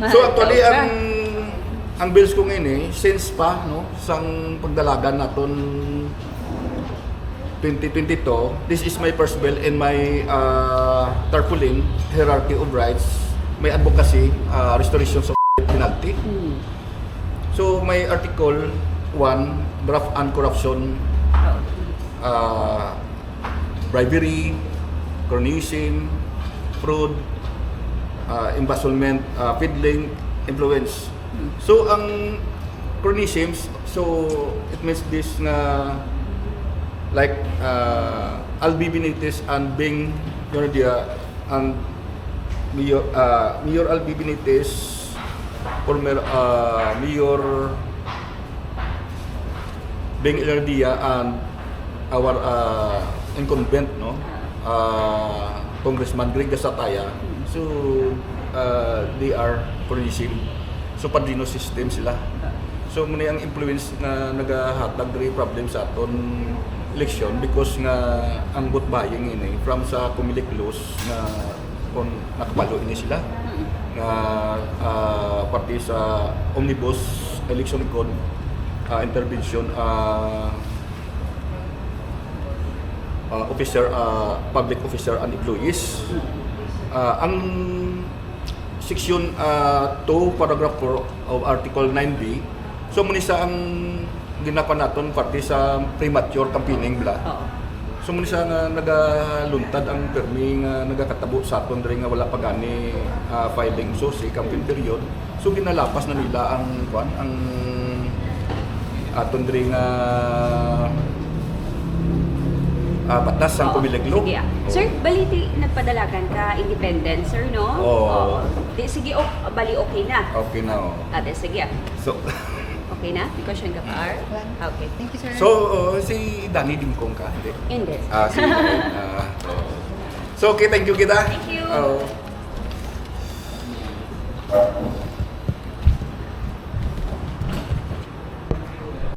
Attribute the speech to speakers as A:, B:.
A: So actually ang bills ko ngayon since pa no sang pagdalagan naton 2022, this is my first bill in my tarpaulin hierarchy of rights, may advocacy, restoration of penalty. So my article 1, graft and corruption, bribery, cronyism, fraud, embezzlement, fiddling, influence. So ang cronyism, so it means this na like Albi Benitez and Bing Yordia and Mayor Albi Benitez, former Mayor Bing Yordia and our incumbent no Congressman Greg Gasataya. So they are cronyism. So padrino system sila. So muna ang influence na nagahatag diri problem sa aton election because nga ang vote buying ini from sa Comelec laws na kung nakapalo ini sila nga parte sa omnibus election code intervention officer, public officer and employees. Ang section 2 paragraph 4 of article 9B, so muna sa ang ginapan naton parte sa premature campaigning bla. So muna sa nga nagaluntad ang permi nga nagakatabo sa aton diri nga wala pa gani filing so si campaign period. So ginalapas na nila ang ang aton diri nga batas ang Comelec law.
B: Sige. Sir, baliti nagpadalagan ka independent, sir, no?
A: Oo.
B: Di, sige, bali okay na.
A: Okay na.
B: Ate, sige.
A: So
B: Okay na? Because yung kapar? Okay.
C: Thank you, sir.
A: so si Danny Dingkong ka, hindi?
B: Hindi.
A: So okay, thank you kita.
B: Thank you.